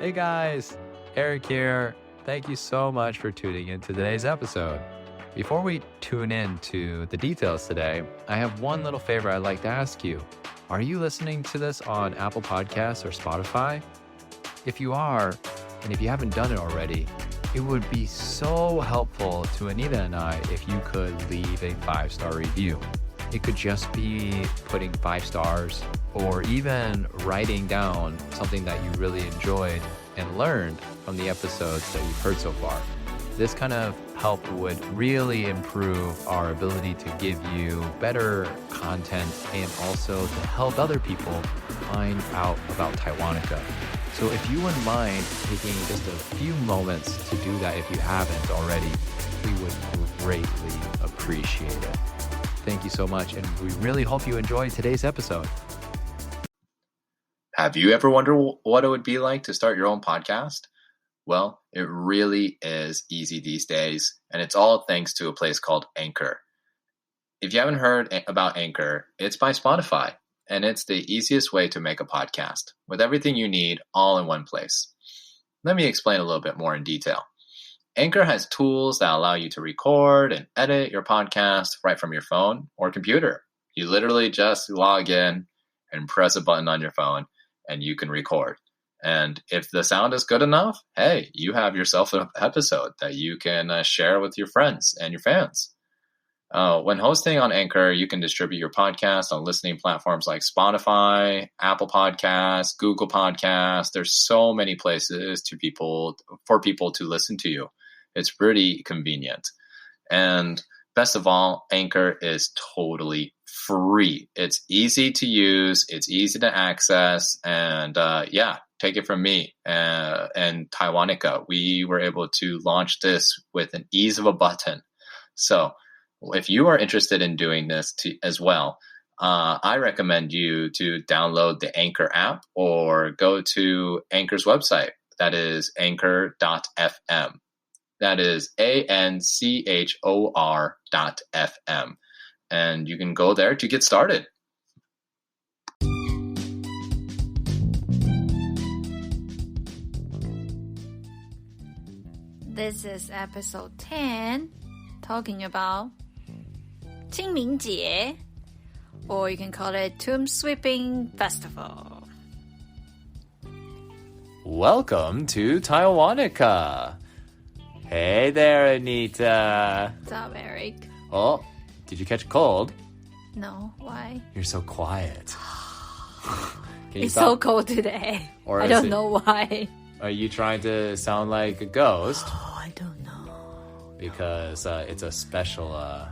Hey guys, Eric here. Thank you so much for tuning in to today's episode. Before we tune in to the details today, I have one little favor I'd like to ask you. Are you listening to this on Apple Podcasts or Spotify? If you are, and if you haven't done it already, it would be so helpful to Anita and I if you could leave a 5-star review. It could just be putting 5 stars or even writing down something that you really enjoyed and learned from the episodes that you've heard so far. This kind of help would really improve our ability to give you better content and also to help other people find out about Taiwanica. So if you wouldn't mind taking just a few moments to do that if you haven't already, we would greatly appreciate it. Thank you so much, and we really hope you enjoyed today's episode. Have you ever wondered what it would be like to start your own podcast? Well, it really is easy these days, and it's all thanks to a place called Anchor. If you haven't heard about Anchor, it's by Spotify, and it's the easiest way to make a podcast, with everything you need all in one place. Let me explain a little bit more in detail. Anchor has tools that allow you to record and edit your podcast right from your phone or computer. You literally just log in and press a button on your phone, and you can record. And if the sound is good enough, hey, you have yourself an episode that you can share with your friends and your fans. When hosting on Anchor, you can distribute your podcast on listening platforms like Spotify, Apple Podcasts, Google Podcasts. There's so many places for people to listen to you. It's pretty convenient. And best of all, Anchor is totally free. It's easy to use, it's easy to access, and take it from me and Taiwanica. We were able to launch this with an ease of a button. So if you are interested in doing this as well, I recommend you to download the Anchor app or go to Anchor's website. That is anchor.fm. That is ANCHOR.FM. And you can go there to get started. This is episode 10, talking about 清明节, or you can call it Tomb Sweeping Festival. Welcome to Taiwanica. Hey there, Anita. What's up, Eric? Oh, did you catch a cold? No, why? You're so quiet. It's so cold today. Or I don't know why. Are you trying to sound like a ghost? Oh, I don't know. Because it's a special. Day.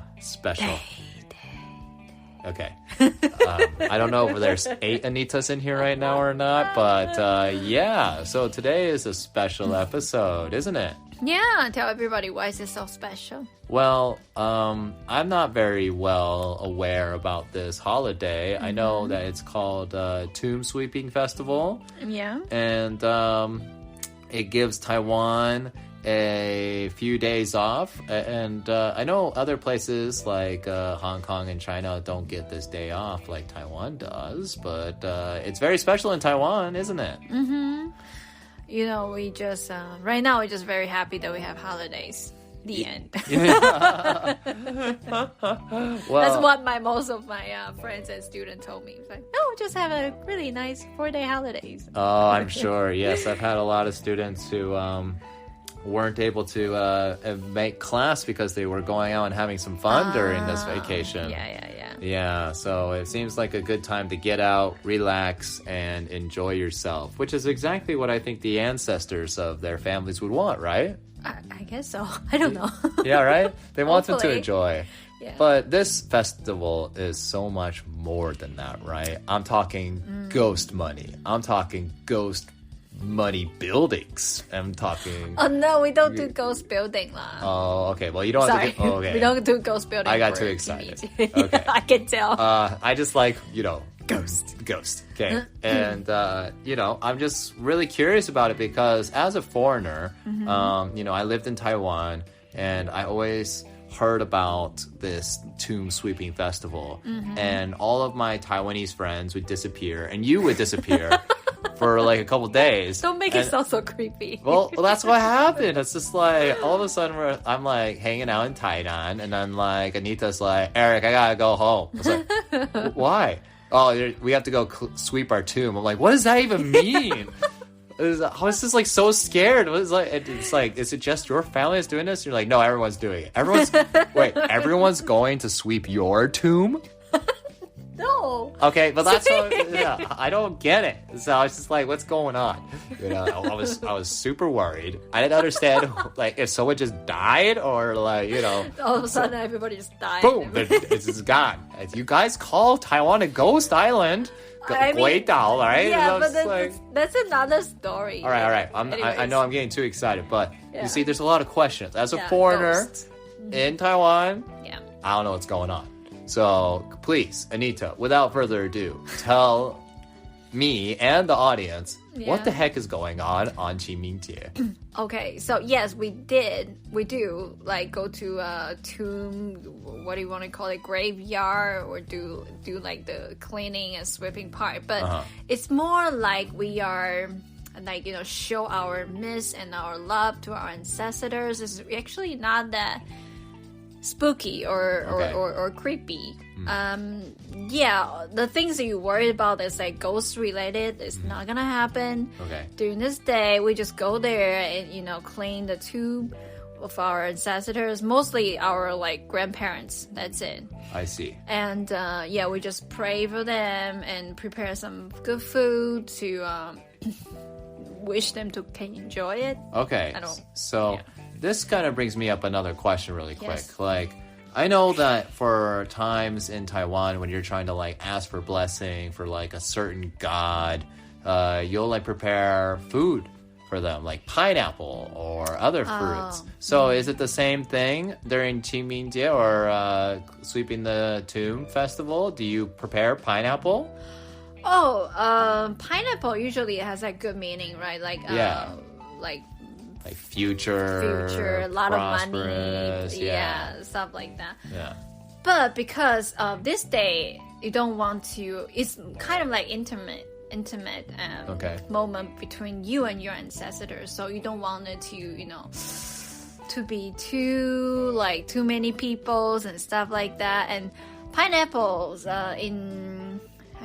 Okay. I don't know if there's 8 Anitas in here right now or not, but yeah. So today is a special episode, isn't it? Yeah, tell everybody why is it so special. Well, I'm not very well aware about this holiday. I know that it's called Tomb Sweeping Festival. Yeah. And it gives Taiwan a few days off. And I know other places like Hong Kong and China don't get this day off like Taiwan does. But it's very special in Taiwan, isn't it? Mm-hmm. You know, we just, right now, we're just very happy that we have holidays. The end. Well, that's what most of my friends and students told me. It's like, oh, just have a really nice 4-day holidays. Oh, I'm sure. Yes, I've had a lot of students who weren't able to make class because they were going out and having some fun during this vacation. Yeah, so it seems like a good time to get out, relax, and enjoy yourself, which is exactly what I think the ancestors of their families would want, right? I guess so. I don't know. Yeah, right? They want them to Hopefully. enjoy. Yeah. But this festival is so much more than that, right? I'm talking ghost money. I'm talking ghost money buildings. I'm talking... Oh, no, we don't do ghost building lah. Oh, okay. Well, you don't have to do... Oh, okay. We don't do ghost building. I got too excited. Okay. I can tell. I just like, ghost. Okay. And, I'm just really curious about it because as a foreigner, I lived in Taiwan and I always heard about this tomb sweeping festival and all of my Taiwanese friends would disappear and you would disappear for like a couple days. Don't make it sound so creepy. Well, that's what happened. It's just like all of a sudden I'm like hanging out in Taiwan, and then like Anita's like, Eric, I gotta go home. I was like, why? Oh, we have to go sweep our tomb. I'm like, what does that even mean? I was just like so scared. It's like, is it just your family that's doing this? You're like, no, everyone's doing it. Everyone's going to sweep your tomb? No. Okay, but that's I don't get it. So I was just like, what's going on? You know, I was super worried. I didn't understand like if someone just died or like, you know, all of a sudden everybody just died. Boom, it's gone. You guys call Taiwan a ghost island. Guidao, right? Yeah, but that's another story. All right. I know I'm getting too excited, but you see, there's a lot of questions. As a foreigner in Taiwan, I don't know what's going on. So please, Anita, without further ado, tell me and the audience what the heck is going on Qingmingjie. Okay, so yes, we do like go to a tomb, what do you want to call it, graveyard, or do like the cleaning and sweeping part, but it's more like we are like, you know, show our miss and our love to our ancestors. It's actually not that spooky or creepy. The things that you worried about is like ghost related. It's not gonna happen. During this day, we just go there and, you know, clean the tomb of our ancestors, mostly our like grandparents. That's it. I see. And we just pray for them and prepare some good food to wish them to can enjoy it. Okay. This kind of brings me up another question really quick. Yes. Like, I know that for times in Taiwan when you're trying to like ask for blessing for like a certain god, you'll like prepare food for them, like pineapple or other fruits. So is it the same thing during Qingmingjie or sweeping the tomb festival? Do you prepare pineapple? Pineapple usually has a good meaning, right? Like like future, a lot of money, stuff like that. Yeah. But because of this day, you don't want to. It's kind of like intimate moment between you and your ancestors. So you don't want it to, you know, to be too many peoples and stuff like that. And pineapples I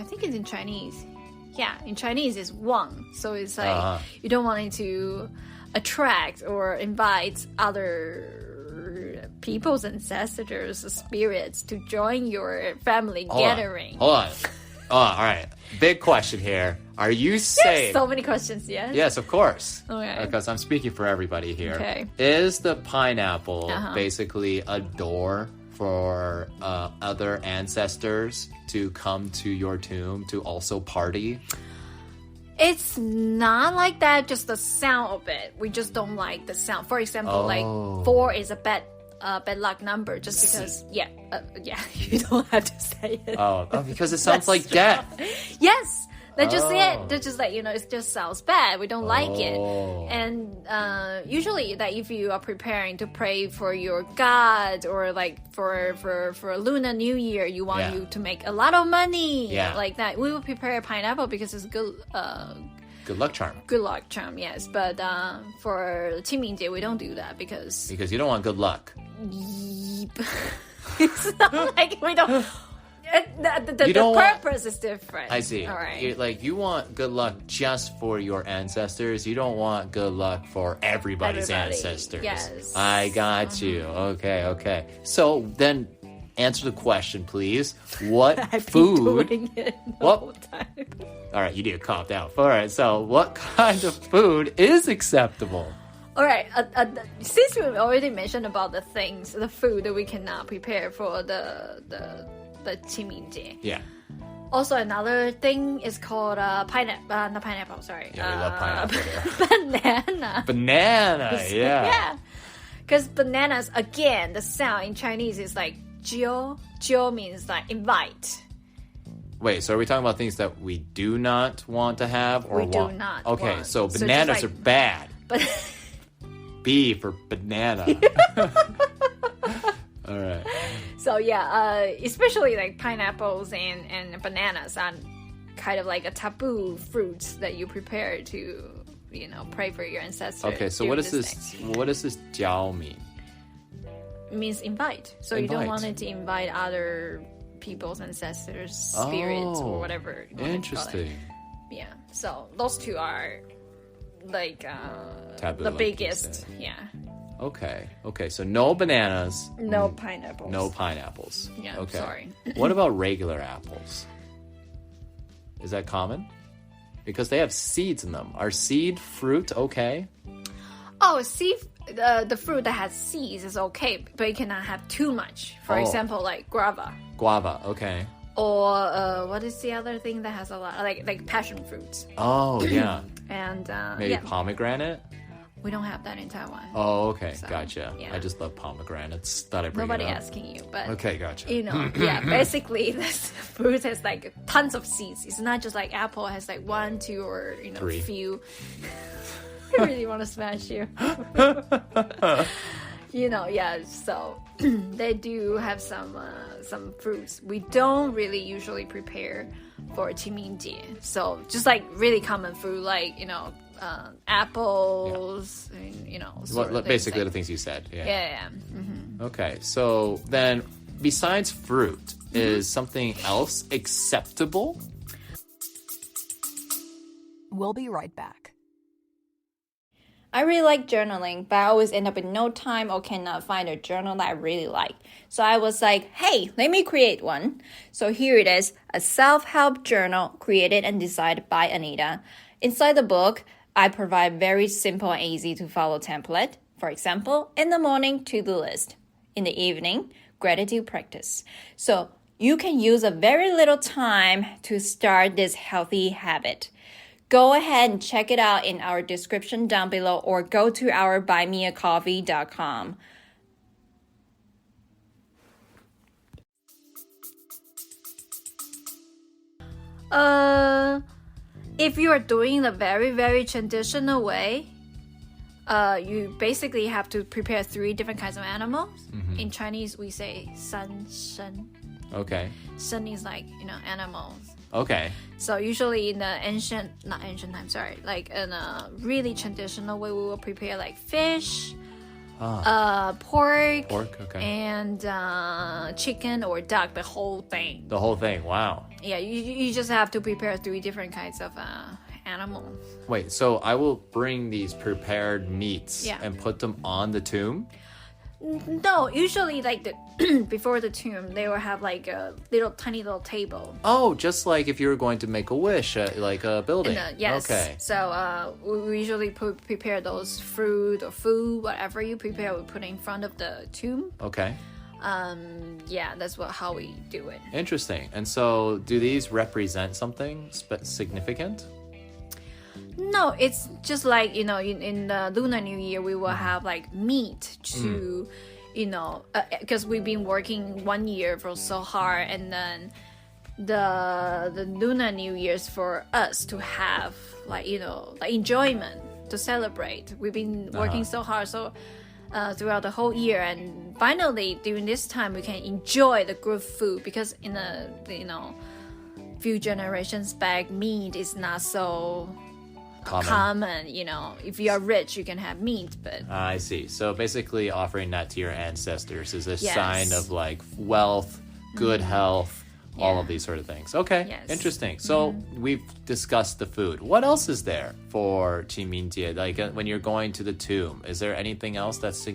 think it's in Chinese. Yeah, in Chinese it's Wang. So it's like you don't want it to attract or invite other people's ancestors, spirits to join your family gathering. Hold on. All right. Big question here. Are you saying... so many questions, yes? Yes, of course. Okay. Because I'm speaking for everybody here. Okay. Is the pineapple basically a door for other ancestors to come to your tomb to also party? It's not like that, just the sound of it. We just don't like the sound. For example, like 4 is a bad luck number just because, you don't have to say it. Because it sounds like death. Yes, that's just it. That's just like, you know, it just sounds bad. We don't like it. And usually that if you are preparing to pray for your God or like for a Lunar New Year, you want you to make a lot of money, like that. We will prepare a pineapple because it's good. Good luck charm. Good luck charm, yes. But for Qingmingjie, we don't do that because you don't want good luck. It's not like we don't. The purpose is different. I see. All right. You want good luck just for your ancestors. You don't want good luck for everybody's ancestors. Yes. I got you. Okay. So then answer the question, please. What I've food? been doing it the whole time. All right, you need to calm down. All right, so what kind of food is acceptable? All right, since we already mentioned about the food that we cannot prepare for the Qingmingjie. Yeah. Also, another thing is called not pineapple, sorry. Yeah, we love pineapple there. Banana. Banana, yeah. Yeah. Because bananas, again, the sound in Chinese is like jiu. Jiu means like invite. Wait, so are we talking about things that we do not want to have or want? We do not Okay, want. so bananas are bad. But B for banana. All right. So yeah, especially like pineapples and bananas are kind of like a taboo fruits that you prepare to, pray for your ancestors. Okay, so what does this 交 mean? It means invite. So you don't want it to invite other people's ancestors, spirits, or whatever. Interesting. Yeah. So those two are like taboo, the like biggest. Yeah. Okay. So no bananas. No pineapples. No pineapples. Yeah. Okay. Sorry. What about regular apples? Is that common? Because they have seeds in them. Are seed fruit okay? Oh, the fruit that has seeds is okay, but you cannot have too much. For example, like guava. Guava, okay. Or what is the other thing that has a lot, like passion fruits? Oh, yeah. And maybe pomegranate? We don't have that in Taiwan. Oh, okay. So, gotcha. yeah. I just love pomegranates. Thought I'd bring Nobody it up. asking you, but okay, gotcha. Basically this fruit has like tons of seeds. It's not just like apple has like 1, 2, or Three. few. I really want to smash you. So they do have some fruits. We don't really usually prepare for 清明节. So just like really common fruit, like apples, and, basically like, the things you said. Yeah. Mm-hmm. Okay, so then besides fruit, is something else acceptable? We'll be right back. I really like journaling, but I always end up with no time or cannot find a journal that I really like. So I was like, hey, let me create one. So here it is, a self-help journal created and designed by Anita. Inside the book, I provide very simple and easy to follow template. For example, in the morning, to-do list. In the evening, gratitude practice. So you can use a very little time to start this healthy habit. Go ahead and check it out in our description down below or go to our buymeacoffee.com. If you are doing the very, very traditional way, you basically have to prepare 3 different kinds of animals. Mm-hmm. In Chinese, we say 三牲. Okay. 牲 is like, animals. Okay. So usually in the like in a really traditional way, we will prepare like fish, pork, okay, and chicken or duck, the whole thing. The whole thing, wow. Yeah, you just have to prepare 3 different kinds of animals. Wait, so I will bring these prepared meats and put them on the tomb? No, usually like the before the tomb, they will have like a tiny little table. Oh, just like if you were going to make a wish at like a building. Yes. Okay. So we usually prepare those fruit or food, whatever you prepare, we put in front of the tomb. Okay. That's how we do it. Interesting. And so do these represent something significant? No, it's just like, in the Lunar New Year, we will have like meat to, because we've been working 1 year for so hard, and then the Lunar New Year's for us to have like, like enjoyment to celebrate. We've been working so hard, throughout the whole year, and finally during this time we can enjoy the good food, because in the few generations back, meat is not so common. If you are rich, you can have meat, but I see. So basically offering that to your ancestors is a sign of like wealth, good health, all of these sort of things. Okay, interesting. So we've discussed the food. What else is there for 清明节? Like when you're going to the tomb, is there anything else that's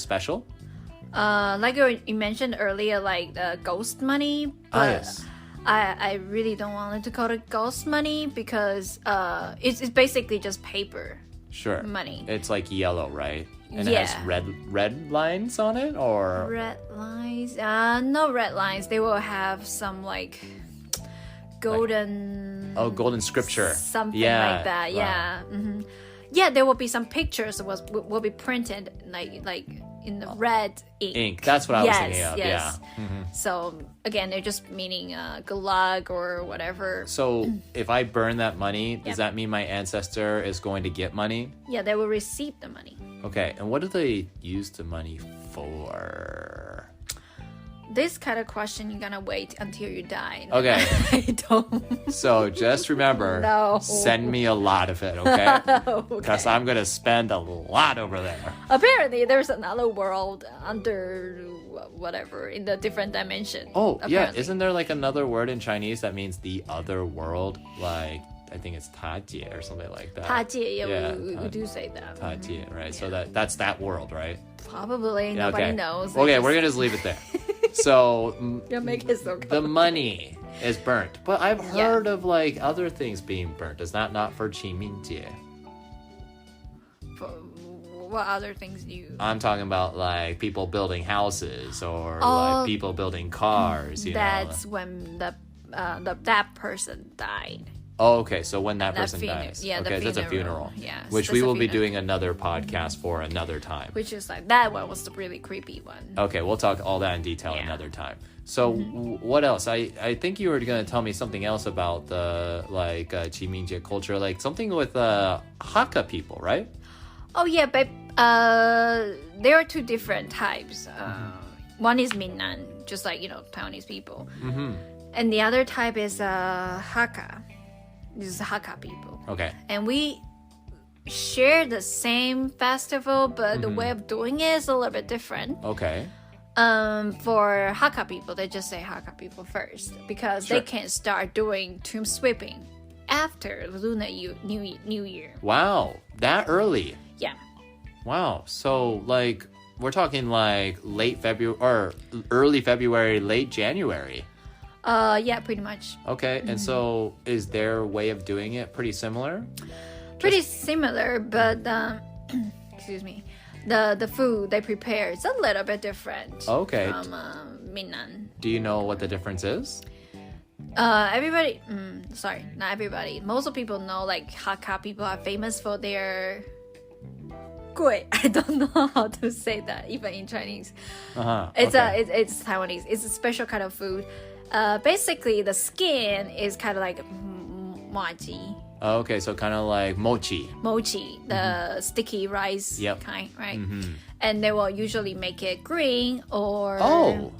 special? Like you mentioned earlier, like the ghost money, but yes. I really don't want it to call it ghost money, because it's basically just paper money. It's like yellow, right? And it has red lines on it, or red lines? No red lines. They will have some like golden. Golden scripture. Something like that. Wow. Yeah. Mm-hmm. Yeah, there will be some pictures will be printed like in the red ink. That's what I was thinking of. Yes. Yeah. Mm-hmm. So again, they're just meaning good luck or whatever. So if I burn that money, does that mean my ancestor is going to get money? Yeah, they will receive the money. Okay, and what do they use the money for? this kind of question, you're gonna wait until you die. Okay. I don't. So just remember, No. send me a lot of it, okay? Okay. Because I'm going to spend a lot over there. Apparently, there's another world under whatever in the different dimension. Oh, yeah. apparently. Isn't there like another word in Chinese that means the other world? Like, I think it's 他界 or something like that. 他界, yeah, Yeah, we do say that. 他界, right? So that's that world, right? Probably Yeah, nobody okay. knows. Okay, we're going to just leave it there. So You make it so the money is burnt. But I've heard of like other things being burnt. Is that not for 清明节? What other things do you? I'm talking about like people building houses or like people building cars. You That's know. when that person died. Oh, okay. So when that That person funeral- dies, yeah, the okay, that's a funeral. funeral. Yeah, which that's we a will be funeral. doing another podcast for another time. Which is like that one was the really creepy one. Okay, we'll talk all that in detail Yeah. another time. So what else? I think you were going to tell me something else about the like Qimingzhi culture, like something with Hakka people, right? Oh yeah, but there are two different types. One is Minnan, just like Taiwanese people, and the other type is Hakka. This is Hakka people, Okay. and we share the same festival, but the way of doing it is a little bit different. Okay. For Hakka people, they just say Hakka people first because Sure. they can start doing tomb sweeping after Lunar New Year. Wow, that early. Yeah. Wow. So like we're talking like late February or early February, late January. Yeah, pretty much. Okay. And so is their way of doing it pretty similar? Pretty similar, but excuse me, the food they prepare is a little bit different. Okay. From Minnan. Do you know what the difference is? Everybody, sorry, not everybody. Most of people know like Hakka people are famous for their gui. I don't know how to say that even in Chinese. It's okay. it's Taiwanese. It's a special kind of food. Basically, the skin is kind of like mochi, Okay, so kind of like mochi. the sticky rice Yep. kind, right? And they will usually make it green or Oh.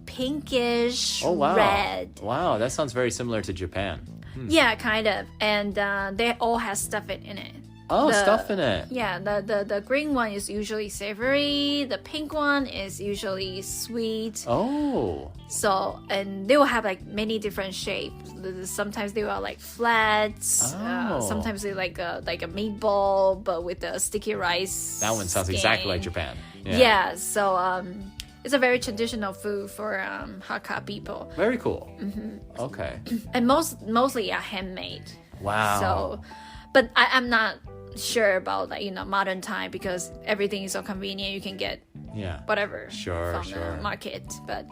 pinkish Oh wow. red. Wow, that sounds very similar to Japan. Yeah, kind of. And they all have stuff in it. Oh, The- stuff in it. Yeah, the green one is usually savory. The pink one is usually sweet. Oh. So, and they will have like many different shapes. Sometimes they are like flats. Oh. Sometimes they like a meatball, but with the sticky rice. That one sounds skin. exactly like Japan. Yeah. So it's a very traditional food for Hakka people, Very cool. Okay. and mostly are handmade. Wow. So, but I'm not sure about like modern time because everything is so convenient. You can get Yeah. whatever Sure, from sure. the market, but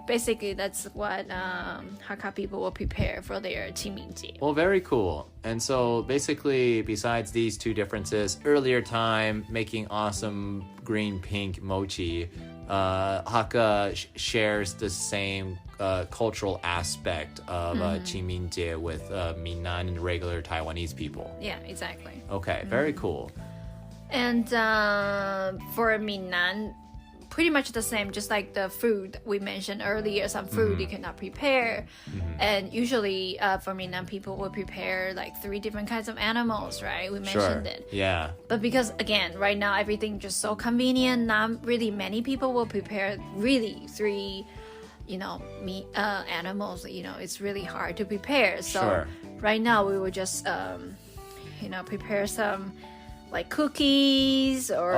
basically that's what Hakka people will prepare for their Qimingji. Well, very cool. And so basically, besides these two differences, earlier time making awesome green pink mochi, Hakka shares the same cultural aspect of Qimingji with Minnan and regular Taiwanese people. Yeah, exactly. Okay, very cool. And for Minnan, pretty much the same, just like the food we mentioned earlier. Some food you cannot prepare, and usually for Minnan people will prepare like 3 different kinds of animals, right? We Sure. mentioned it. Yeah. But because again, right now everything just so convenient, not really many people will prepare really 3 meat animals. It's really hard to prepare. So Sure. right now we will just prepare some like cookies or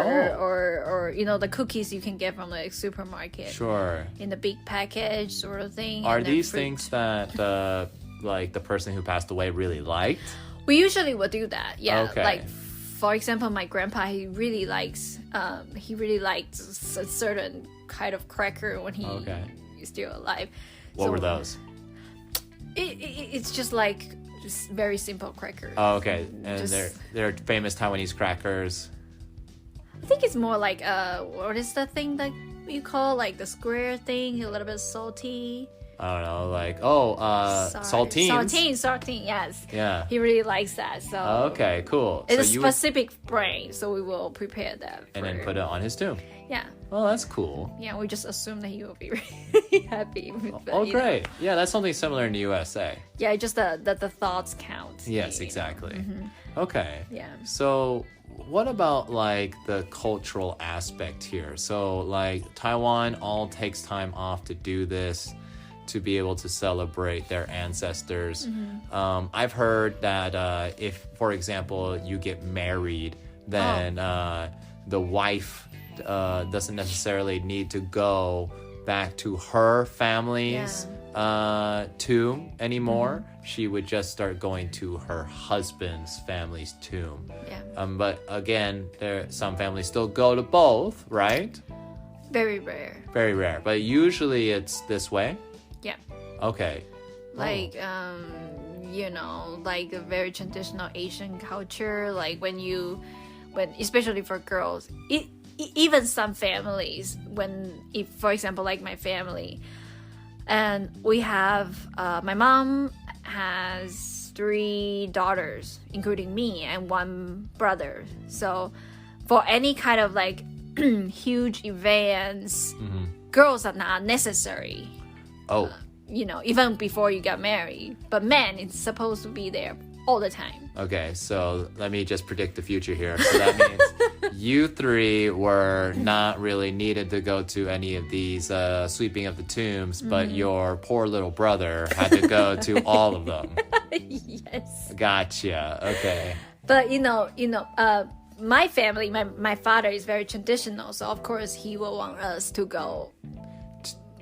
the cookies you can get from the supermarket Sure. in the big package sort of thing. Are and then these fruit. things that like the person who passed away really liked? We usually would do that. Yeah. Okay. Like for example, my grandpa, he really likes a certain kind of cracker when he is still alive. What So were those? It's just like just very simple cracker. Oh, okay. And Just- they're famous Taiwanese crackers. I think it's more like what is the thing that you call like the square thing, a little bit salty. I don't know, like, saltines. Saltine, yes. Yeah. He really likes that. So Okay, cool. it's so a specific brain, so we will prepare that. and then put it on his tomb. Yeah. Oh, that's cool. Yeah, we just assume that he will be really happy with that. Oh, great. Yeah, that's something similar in the USA. Yeah, just the thoughts count. Yes, exactly. Okay. Yeah. So what about like the cultural aspect here? So like Taiwan all takes time off to do this, to be able to celebrate their ancestors. I've heard that if, for example, you get married, then the wife doesn't necessarily need to go back to her family's tomb anymore. She would just start going to her husband's family's tomb. Yeah. But again, some families still go to both, right? Very rare. Very rare. But usually it's this way. Yeah. Okay. Like you know, like a very traditional Asian culture, like when especially for girls, even some families, if for example like my family, and we have my mom has 3 daughters including me and 1 brother, so for any kind of like huge events, girls are not necessary. You know, even before you got married, but men, it's supposed to be there all the time. Okay, so let me just predict the future here. So that means you 3 were not really needed to go to any of these sweeping of the tombs, but your poor little brother had to go to all of them. Yes. Gotcha. Okay. But my family, my father is very traditional, so of course he will want us to go.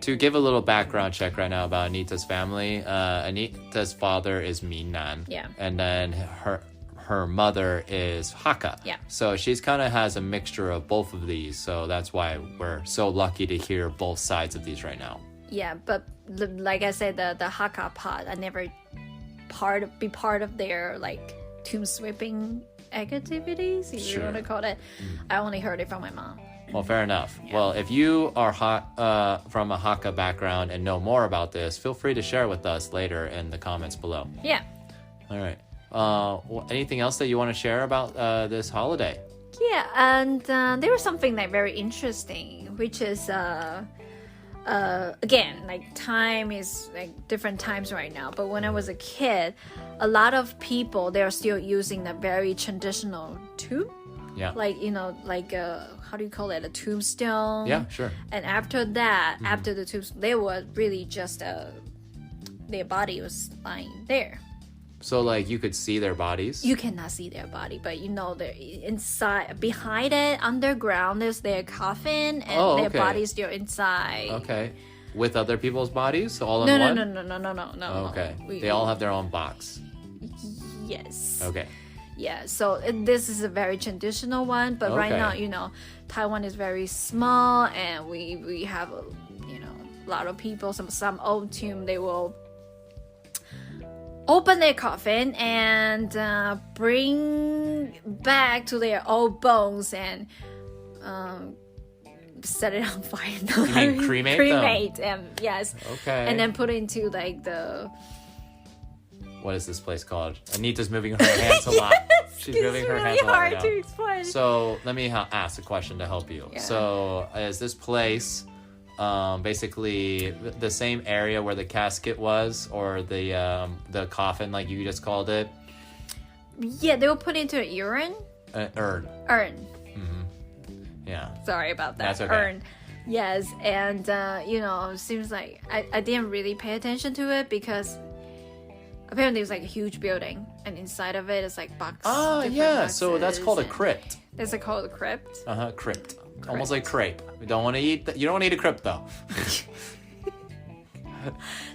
To give a little background check right now about Anita's family, Anita's father is Minnan. Yeah. And then her mother is Hakka. Yeah. So she's kind of has a mixture of both of these. So that's why we're so lucky to hear both sides of these right now. Yeah, but like I said, the Hakka part, I never be part of their like tomb sweeping activities, if you want to call it. I only heard it from my mom. Well, fair enough. Yeah. Well, if you are from a Hakka background and know more about this, feel free to share with us later in the comments below. Yeah. All right. Anything else that you want to share about this holiday? Yeah, and there was something like very interesting, which is again, like time is like different times right now. But when I was a kid, a lot of people, they're still using the very traditional tomb. Yeah. Like, how do you call it? A tombstone? Yeah, sure. And after that, after the tombstone, they were really just their body was lying there. So, like, you could see their bodies? You cannot see their body, but they're inside, behind it, underground, there's their coffin, and their body's still inside. Okay. With other people's bodies? All in one? No. Okay. They all have their own box. Yes. Okay. Yeah, so this is a very traditional one, but right now, Taiwan is very small, and we have a lot of people. Some old tomb, they will open their coffin and bring back to their old bones and set it on fire. You mean cremate them? Cremate them, yes. Okay. And then put into like the... What is this place called? Anita's moving her hands a lot. She's moving her hands a lot. It's really hard to explain. So let me ask a question to help you. Yeah. So is this place basically the same area where the casket was, or the coffin, like you just called it? Yeah, they will put into an urn. Urn. Yeah. Sorry about that. That's okay. Urn. Yes, and seems like I didn't really pay attention to it because apparently it was like a huge building, and inside of it is like boxes. Oh, yeah. So that's called a crypt. That's called a crypt. Crypt. Almost like crepe. You don't want to eat a crypt though.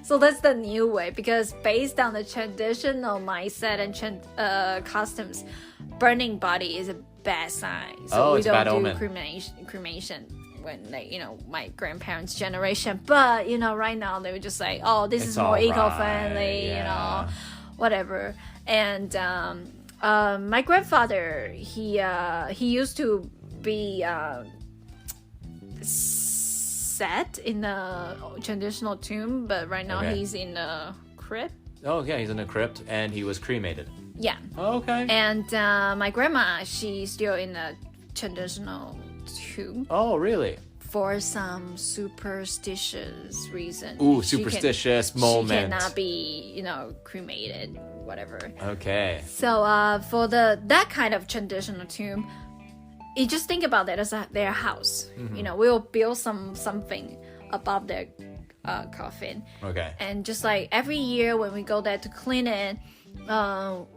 So that's the new way, because based on the traditional mindset and customs, burning body is a bad sign. So we it's don't bad do omen. cremation when my grandparents' generation. But right now they were just like, oh, this is more eco-friendly, whatever. And my grandfather, he used to be set in the traditional tomb, but right now Okay. he's in a crypt. Oh, yeah, he's in a crypt and he was cremated. Yeah. Oh, okay. And my grandma, she's still in a traditional tomb Oh, really? for some superstitious reason. Ooh, She superstitious moment. She cannot be, cremated, whatever. Okay. So for that kind of traditional tomb, you just think about that as their house. We'll build something above their coffin. Okay. And just like every year when we go there to clean it,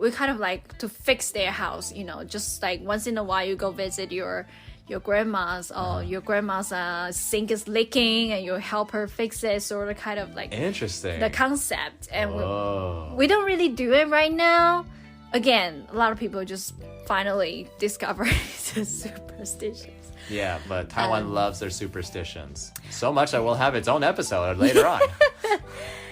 we kind of like to fix their house. Just like once in a while you go visit your grandma's, or your grandma's sink is leaking and you help her fix it, sort of kind of like Interesting. the concept. And Oh. we don't really do it right now. Again, a lot of people just finally discover the superstitions. Yeah, but Taiwan loves their superstitions. So much that we'll have its own episode later on.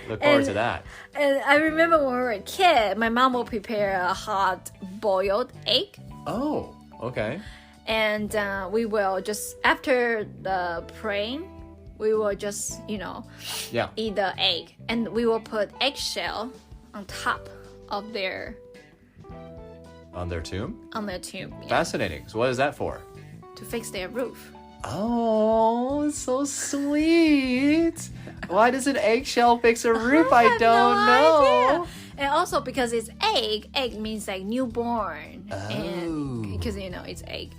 Look forward to that. And I remember when we were a kid, my mom will prepare a hot boiled egg. Oh, okay. And we will just, after the praying, we will just, Yeah. eat the egg. And we will put eggshell on top of their On their tomb? tomb. Yeah, Fascinating. So what is that for? to fix their roof. Oh, so sweet. Why does an eggshell fix a roof? I have don't no know. idea. And also because it's egg means like newborn. And Oh. because, it's egg.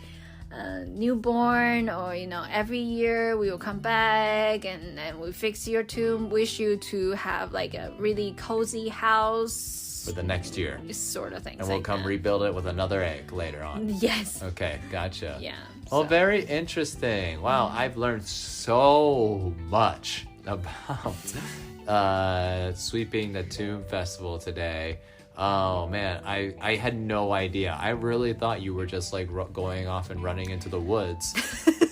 Newborn, or every year we will come back and we fix your tomb, wish you to have like a really cozy house, For the next year. sort of things. And we'll like come that. rebuild it with another egg later on. Yes. Okay, gotcha. Yeah. Well, so- very interesting. Wow, I've learned so much about sweeping the Tomb Festival today. Oh man, I had no idea. I really thought you were just like going off and running into the woods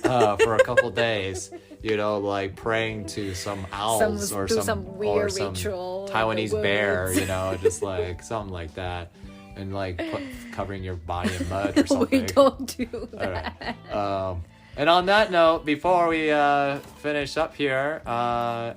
for a couple days, like praying to some owls or do some weird or some ritual in the Taiwanese bear, woods. just like something like that, and like covering your body in mud or something. We don't do All that. right. And on that note, before we finish up here, I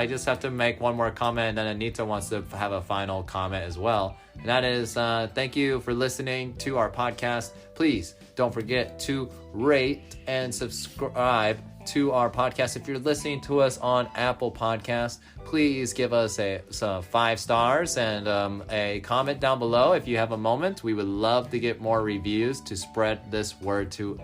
just have to make one more comment, and then Anita wants to have a final comment as well. And that is, thank you for listening to our podcast. Please don't forget to rate and subscribe to our podcast. If you're listening to us on Apple Podcasts, please give us some 5 stars and a comment down below if you have a moment. We would love to get more reviews to spread this word to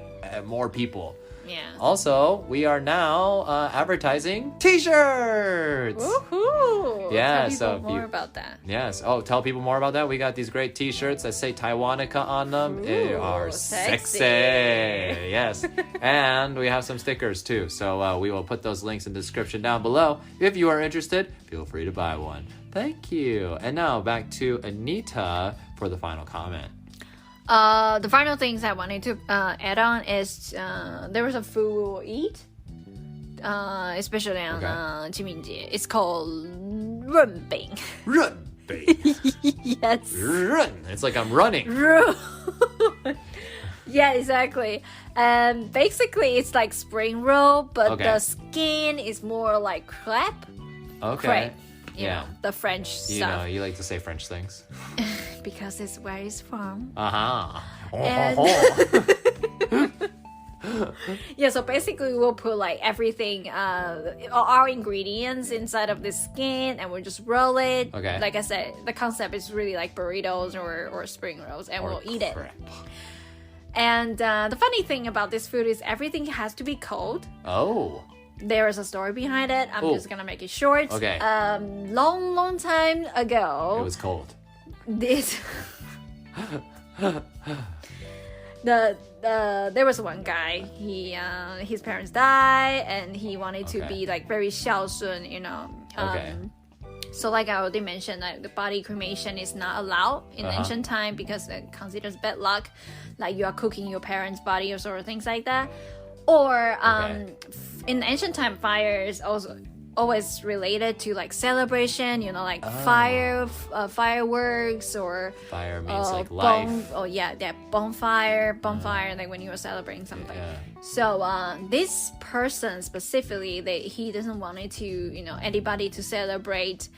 more people. Yeah. Also, we are now advertising t-shirts. Woohoo! Yeah, Tell so people if more you- about that. Yes. Oh, tell people more about that. We got these great t-shirts that say Taiwanica on them. They Ooh, are sexy. Yes. And we have some stickers too. So we will put those links in the description down below. If you are interested, feel free to buy one. Thank you. And now back to Anita for the final comment. The final things I wanted to add on is there was a food we will eat, especially on Okay. 清明节. It's called 润饼. Run, babe. Yes. Run. It's like I'm running. Yeah, exactly. And basically, it's like spring roll, but Okay. the skin is more like crepe. Okay. Crepe. You Yeah. know, the French You stuff. know, you like to say French things. Because it's where it's from. Uh-huh. And- Yeah, so basically we'll put like everything, our ingredients inside of the skin, and we'll just roll it. Okay. Like I said, the concept is really like burritos or spring rolls, and we'll eat it. Crap. And the funny thing about this food is everything has to be cold. Oh. There is a story behind it. I'm Ooh. just gonna make it short. Okay. Long time ago, It was cold. this there was one guy. His parents died, and he wanted to Okay. be like very 孝顺, you know. Okay. So like I already mentioned, like the body cremation is not allowed in ancient time because it considers bad luck, like you are cooking your parents' body or sort of things like that. Or in ancient time, fires also always related to like celebration, you know, like fireworks or Fire means like life. bonfire, like when you were celebrating something. Yeah. So this person specifically, he doesn't want it to, you know, anybody to celebrate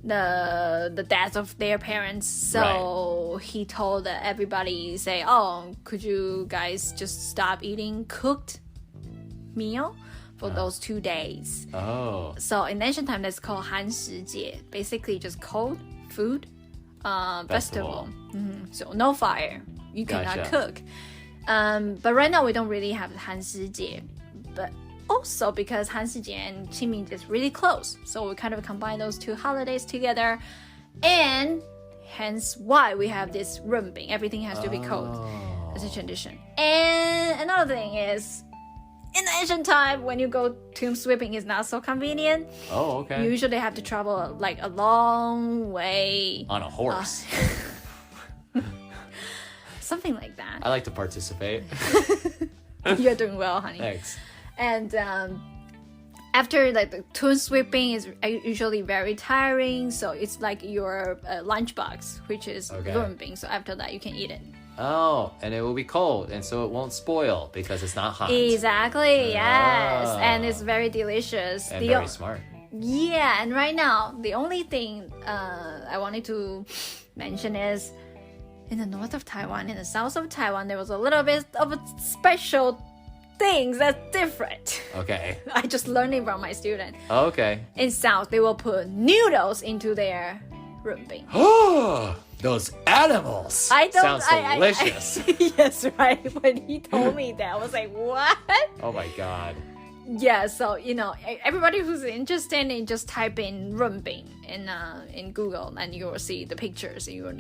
the death of their parents. So he told everybody, say, oh, could you guys just stop eating cooked meal for those 2 days? Oh. So in ancient time, that's called 寒食节, basically just cold food festival. So no fire, you cannot cook. But right now we don't really have 寒食节, but also because 寒食节and 清明节is really close, so we kind of combine those two holidays together, and hence why we have this 润饼. Everything has to be cold as a tradition. And another thing is, in ancient time, when you go tomb sweeping, is not so convenient. Oh, okay. You usually have to travel like a long way. On a horse. Something like that. I like to participate. You're doing well, honey. Thanks. And after like the tomb sweeping is usually very tiring, so it's like your lunchbox, which is 润饼. So after that, you can eat it. Oh, and it will be cold, and so it won't spoil because it's not hot. Exactly, yes. And it's very delicious. And very smart. Yeah, and right now, the only thing I wanted to mention is in the north of Taiwan, in the south of Taiwan, there was a little bit of a special things that's different. Okay. I just learned it from my student. Okay. In south, they will put noodles into their 润饼. Oh, those animals. Sounds delicious. Yes, right. When he told me that, I was like, what? Oh my God. Yeah, so, you know, everybody who's interested in just type in 润饼in Google, and you will see the pictures, and you'll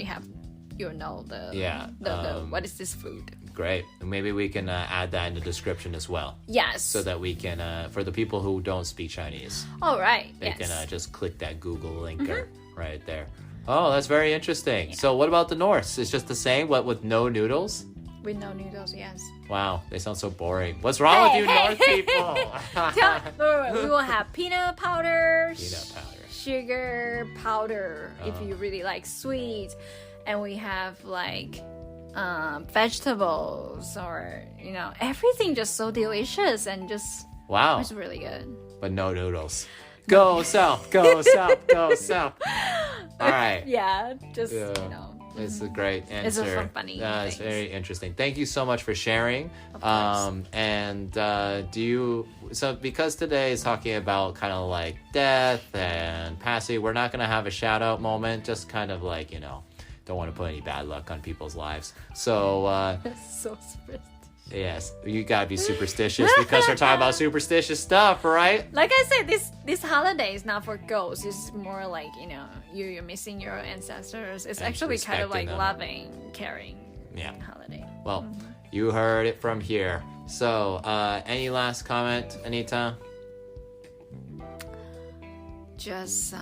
know the what is this food. Great. Maybe we can add that in the description as well. Yes. So that we can, for the people who don't speak Chinese. All right. They can just click that Google linker right there. Oh, that's very interesting. Yeah. So what about the North? It's just the same, what, with no noodles? With no noodles, yes. Wow, they sound so boring. What's wrong with you North people? We will have peanut powder, sugar powder, if you really like sweet. And we have like vegetables, or, you know, everything just so delicious and just it's really good. But no noodles. Go south, go south, go south. All right. Yeah, just you know. It's a great answer. It's a funny. It's very interesting. Thank you so much for sharing. Of course. And so because today is talking about kind of like death and passing, we're not gonna have a shout out moment. Just kind of like, you know, don't want to put any bad luck on people's lives. So that's so superstitious. Yes, you gotta be superstitious because we're talking about superstitious stuff, right? Like I said, this holiday is not for ghosts. It's more like, you know, you're missing your ancestors. It's actually kind of like loving, caring holiday. Well, you heard it from here. So, any last comment, Anita? Just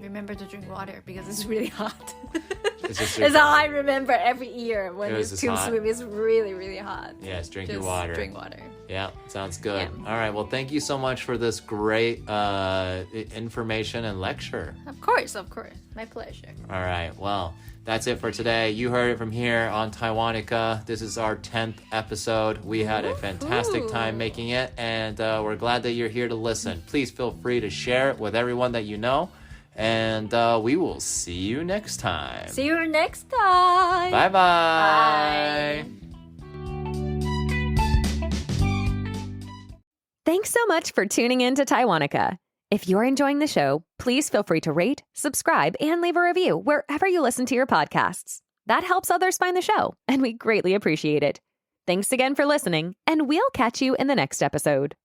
remember to drink water because it's really hot. It's how I remember every year when it's tomb sweep. It's really, really hot. Yes, drink your water. Drink water. Yeah, sounds good. Yeah. All right, well, thank you so much for this great information and lecture. Of course. My pleasure. All right, well, that's it for today. You heard it from here on Taiwanica. This is our 10th episode. We had a fantastic time making it, and we're glad that you're here to listen. Please feel free to share it with everyone that you know. And we will see you next time. See you next time. Bye-bye. Bye. Thanks so much for tuning in to Taiwanica. If you're enjoying the show, please feel free to rate, subscribe, and leave a review wherever you listen to your podcasts. That helps others find the show, and we greatly appreciate it. Thanks again for listening, and we'll catch you in the next episode.